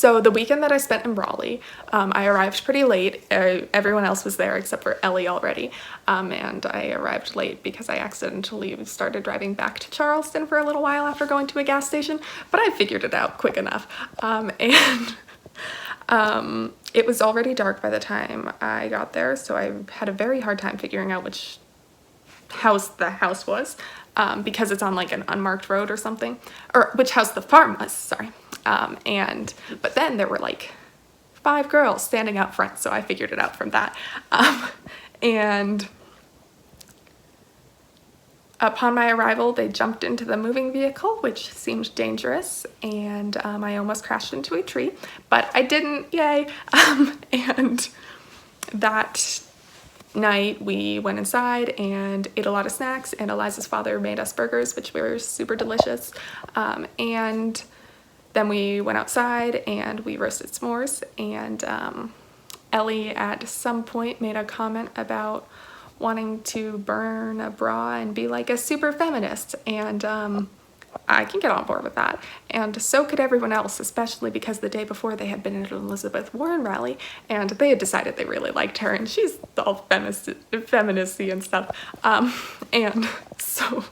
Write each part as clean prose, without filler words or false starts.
So the weekend that I spent in Raleigh, I arrived pretty late. Everyone else was there except for Ellie already. And I arrived late because I accidentally started driving back to Charleston for a little while after going to a gas station, but I figured it out quick enough. It was already dark by the time I got there, so I had a very hard time figuring out which house the house was, because it's on like an unmarked road or something, or which house the farm was, sorry. But then there were like 5 girls standing out front, so I figured it out from that. And upon my arrival, they jumped into the moving vehicle, which seemed dangerous, and I almost crashed into a tree, but I didn't, yay. And that night we went inside and ate a lot of snacks, and Eliza's father made us burgers, which were super delicious. And then we went outside and we roasted s'mores, and Ellie at some point made a comment about wanting to burn a bra and be like a super feminist, and I can get on board with that, and so could everyone else, especially because the day before they had been at an Elizabeth Warren rally and they had decided they really liked her, and she's all feministy and stuff, and so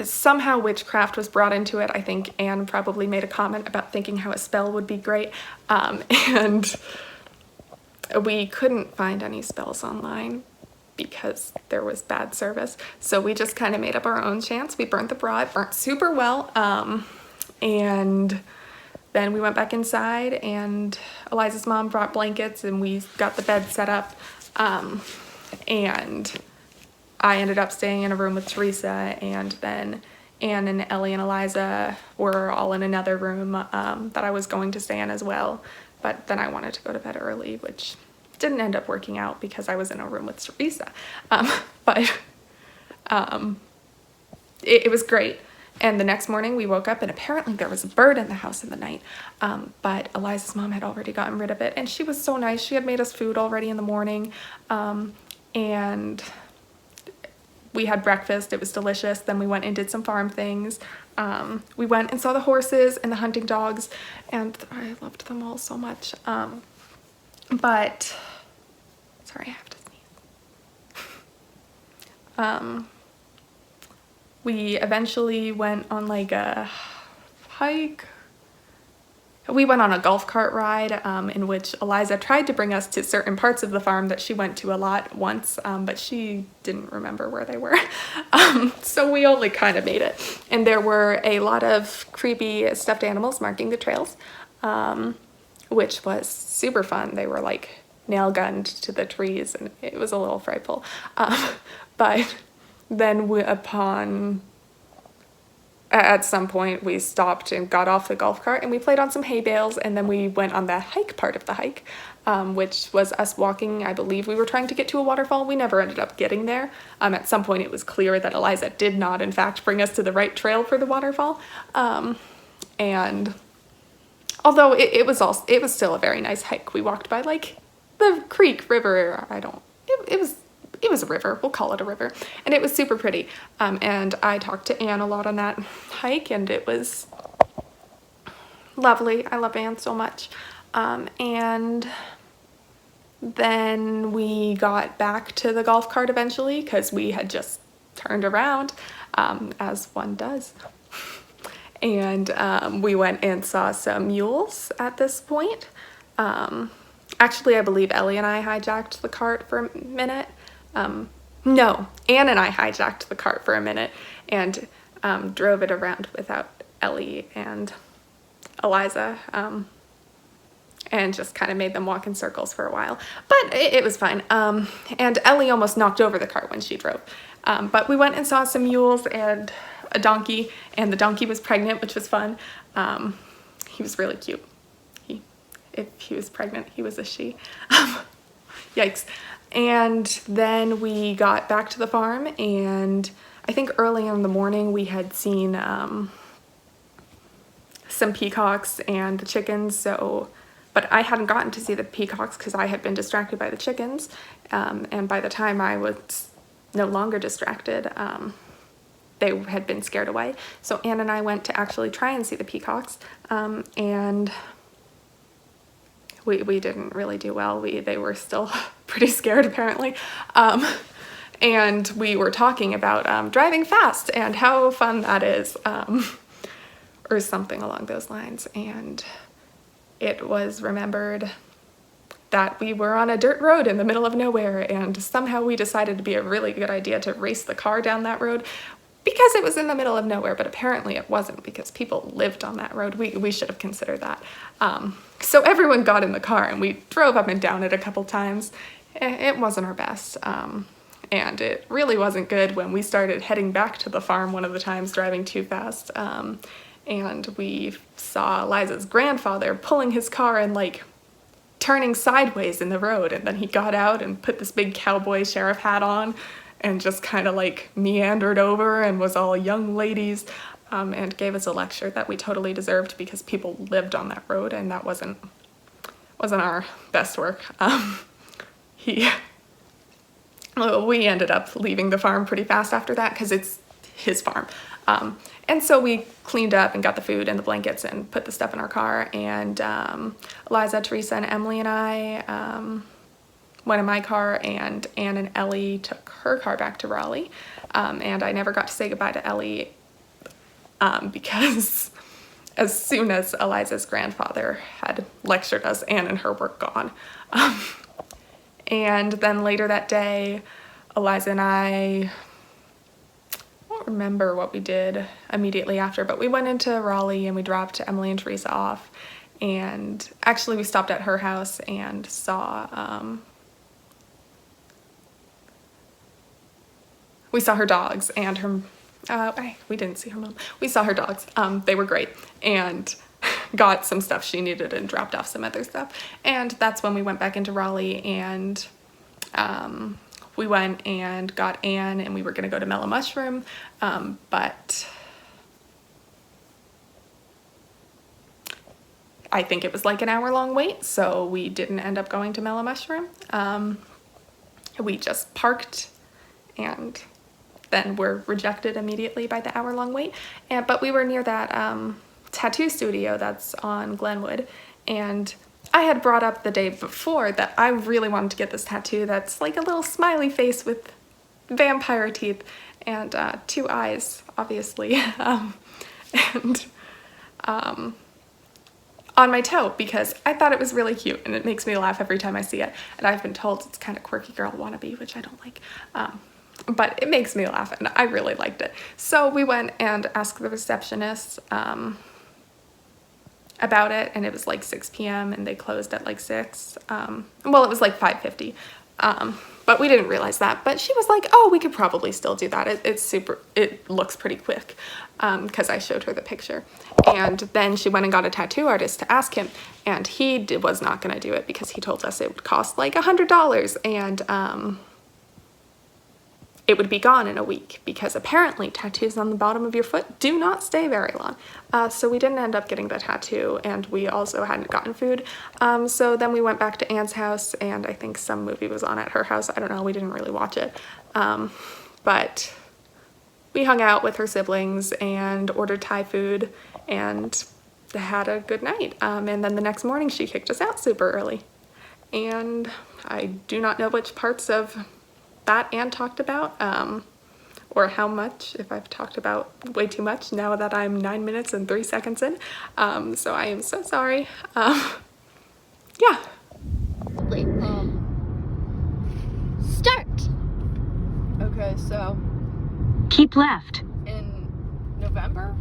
somehow witchcraft was brought into it. I think Anne probably made a comment about thinking how a spell would be great, and we couldn't find any spells online because there was bad service, so we just kind of made up our own chants. We burnt the bra, it burnt super well, and then we went back inside and Eliza's mom brought blankets and we got the bed set up, and I ended up staying in a room with Teresa, and then Anne and Ellie and Eliza were all in another room that I was going to stay in as well, but then I wanted to go to bed early, which didn't end up working out because I was in a room with Teresa. It was great. And the next morning we woke up and apparently there was a bird in the house in the night, but Eliza's mom had already gotten rid of it, and she was so nice. She had made us food already in the morning, and we had breakfast. It was delicious. Then we went and did some farm things. We went and saw the horses and the hunting dogs, and I loved them all so much. But sorry, I have to sneeze. We eventually went on like a hike. We went on a golf cart ride, in which Eliza tried to bring us to certain parts of the farm that she went to a lot once, but she didn't remember where they were. So we only kind of made it. And there were a lot of creepy stuffed animals marking the trails, which was super fun. They were like nail gunned to the trees, and it was a little frightful. But then at some point we stopped and got off the golf cart and we played on some hay bales, and then we went on the hike part of the hike, which was us walking. I believe we were trying to get to a waterfall. We never ended up getting there. At some point it was clear that Eliza did not in fact bring us to the right trail for the waterfall, and although it was still a very nice hike. We walked by like the creek, river, it was a river, we'll call it a river, and it was super pretty, and I talked to Anne a lot on that hike, and it was lovely. I love Anne so much. And then we got back to the golf cart eventually because we had just turned around, as one does, and we went and saw some mules at this point. Actually, I believe Ellie and I hijacked the cart for a minute. No, Anne and I hijacked the cart for a minute and drove it around without Ellie and Eliza, and just kind of made them walk in circles for a while, but it was fine. And Ellie almost knocked over the cart when she drove. But we went and saw some mules and a donkey, and the donkey was pregnant, which was fun. He was really cute. If he was pregnant, he was a she. Yikes. And then we got back to the farm, and I think early in the morning we had seen some peacocks and the chickens, but I hadn't gotten to see the peacocks because I had been distracted by the chickens, and by the time I was no longer distracted. They had been scared away. So Anne and I went to actually try and see the peacocks, and we didn't really do well. They were still pretty scared, apparently. And we were talking about driving fast and how fun that is, or something along those lines. And it was remembered that we were on a dirt road in the middle of nowhere, and somehow we decided it'd be a really good idea to race the car down that road because it was in the middle of nowhere, but apparently it wasn't because people lived on that road. We should have considered that. So everyone got in the car and we drove up and down it a couple times. It wasn't our best. And it really wasn't good when we started heading back to the farm one of the times, driving too fast. And we saw Eliza's grandfather pulling his car and like turning sideways in the road. And then he got out and put this big cowboy sheriff hat on and just kind of like meandered over and was all young ladies, and gave us a lecture that we totally deserved because people lived on that road, and that wasn't our best work. We ended up leaving the farm pretty fast after that because it's his farm. And so we cleaned up and got the food and the blankets and put the stuff in our car, and Eliza, Teresa, and Emily and I went in my car, and Anne and Ellie took her car back to Raleigh. And I never got to say goodbye to Ellie because as soon as Eliza's grandfather had lectured us, Anne and her were gone. And then later that day, Eliza and I don't remember what we did immediately after, but we went into Raleigh and we dropped Emily and Teresa off. And actually we stopped at her house and saw, we saw her dogs and her, we didn't see her mom. We saw her dogs. They were great, and got some stuff she needed and dropped off some other stuff. And that's when we went back into Raleigh, and we went and got Anne, and we were gonna go to Mellow Mushroom, but I think it was like an hour-long wait, so we didn't end up going to Mellow Mushroom. We just parked, and then were rejected immediately by the hour-long wait. But we were near that tattoo studio that's on Glenwood, and I had brought up the day before that I really wanted to get this tattoo that's like a little smiley face with vampire teeth and 2 eyes, obviously, and on my toe, because I thought it was really cute and it makes me laugh every time I see it. And I've been told it's kind of quirky girl wannabe, which I don't like. But it makes me laugh, and I really liked it. So we went and asked the receptionist about it, and it was like 6 p.m. and they closed at like 6. Well, it was like 5:50. But we didn't realize that. But she was like, oh, we could probably still do that. It looks pretty quick, because I showed her the picture. And then she went and got a tattoo artist to ask him, and he was not going to do it because he told us it would cost like $100, and it would be gone in a week, because apparently tattoos on the bottom of your foot do not stay very long. So we didn't end up getting the tattoo, and we also hadn't gotten food. So then we went back to Anne's house, and I think some movie was on at her house. I don't know, we didn't really watch it. But we hung out with her siblings and ordered Thai food and had a good night. And then the next morning she kicked us out super early. And I do not know which parts of that Anne talked about, or how much, if I've talked about way too much now that I'm 9 minutes and 3 seconds in. So I am so sorry. Yeah. Wait, start. Okay, so Keep left. in November?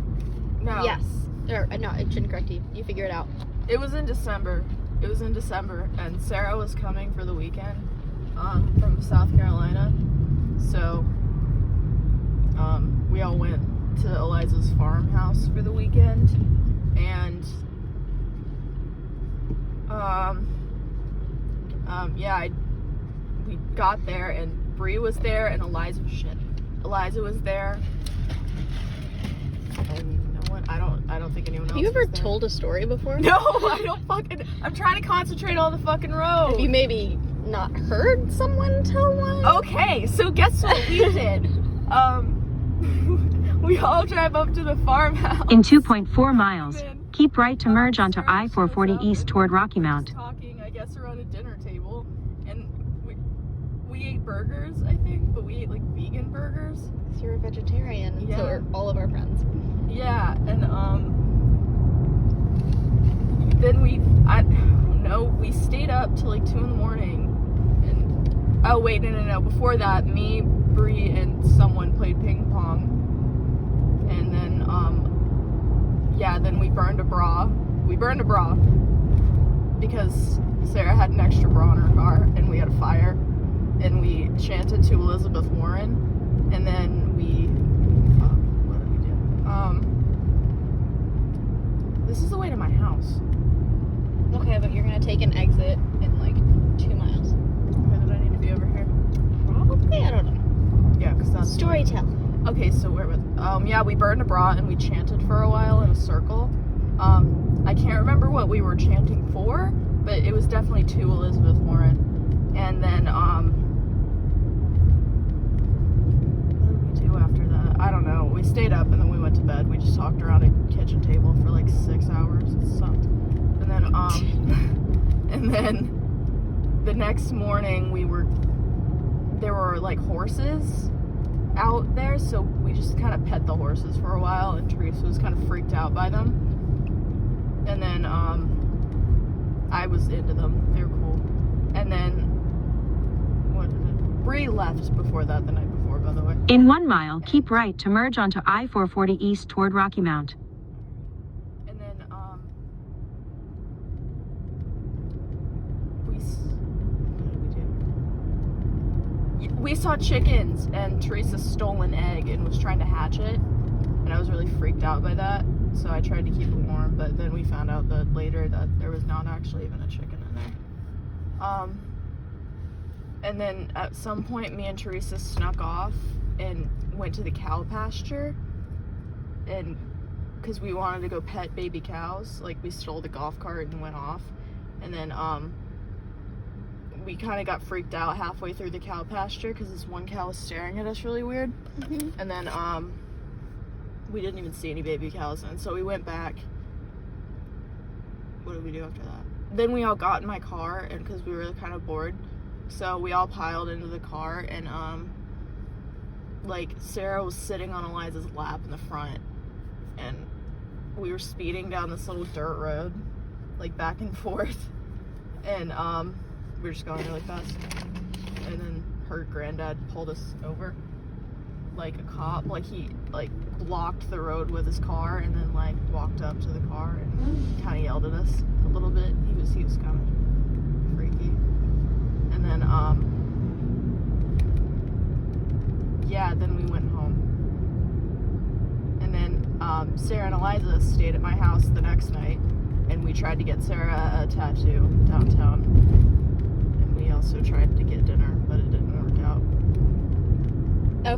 No. Yes. Or, no, I shouldn't correct you. You figure it out. It was in December. It was in December, and Sarah was coming for the weekend from South Carolina. So we all went to Eliza's farmhouse for the weekend, and yeah, we got there, and Bree was there, and Eliza was there, and no one, I don't think anyone else. Have you ever was there. told a story before? No, I don't fucking, I'm trying to concentrate on the fucking road. Have you maybe not heard someone tell one. Okay, so guess what we did? We all drive up to the farmhouse. In 2.4 miles, And keep right to merge onto Sarah shows I-440 up east and toward we were Rocky Mount. Talking, I guess, around a dinner table, and we ate burgers, I think, but we ate like vegan burgers. Because you're a vegetarian, and Yeah. so are all of our friends. Yeah, and then I don't know, we stayed up till like 2 in the morning, and oh wait, no, before that, me, Bree, and someone played ping pong, and then then we burned a bra. We burned a bra because Sarah had an extra bra in her car, and we had a fire, and we chanted to Elizabeth Warren, and then what did we do? This is the way to my house. Okay, but you're gonna take an exit in like 2 miles. Where did I need to be over here? Probably, I don't know. Yeah, because that's... Story tell. Okay, so where was... we burned a bra and we chanted for a while in a circle. I can't remember what we were chanting for, but it was definitely to Elizabeth Warren. And then, what did we do after that? I don't know. We stayed up and then we went to bed. We just talked around a kitchen table for like 6 hours. It sucked. And then, and then the next morning there were like horses out there, so we just kind of pet the horses for a while, and Teresa was kind of freaked out by them. And then I was into them. They were cool. And then Bree left before that the night before, by the way. In 1 mile, keep right to merge onto I-440 east toward Rocky Mount. And then we saw chickens, and Teresa stole an egg and was trying to hatch it, and I was really freaked out by that, so I tried to keep it warm, but then we found out that later that there was not actually even a chicken in there. And then at some point me and Teresa snuck off and went to the cow pasture, and because we wanted to go pet baby cows, like we stole the golf cart and went off, and then we kind of got freaked out halfway through the cow pasture because this one cow was staring at us really weird. Mm-hmm. And then we didn't even see any baby cows, and so we went back. What did we do after that? Then we all got in my car, and because we were kind of bored, so we all piled into the car, and like Sarah was sitting on Eliza's lap in the front, and we were speeding down this little dirt road, like back and forth, and we were just going really fast, and then her granddad pulled us over like a cop. Like he like blocked the road with his car, and then like walked up to the car and kind of yelled at us a little bit. He was kind of freaky. And then then we went home, and then Sarah and Eliza stayed at my house the next night, and we tried to get Sarah a tattoo downtown. We also tried to get dinner, but it didn't work out.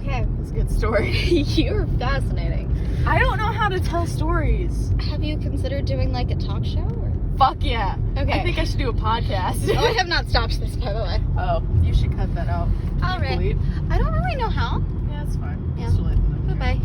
Okay. It's a good story. You're fascinating. I don't know how to tell stories. Have you considered doing like a talk show? Or? Fuck yeah. Okay. I think I should do a podcast. Oh, I have not stopped this, by the way. Oh, you should cut that out. All right. Bleep. I don't really know how. Yeah, it's fine. Yeah. It's too late. Bye-bye.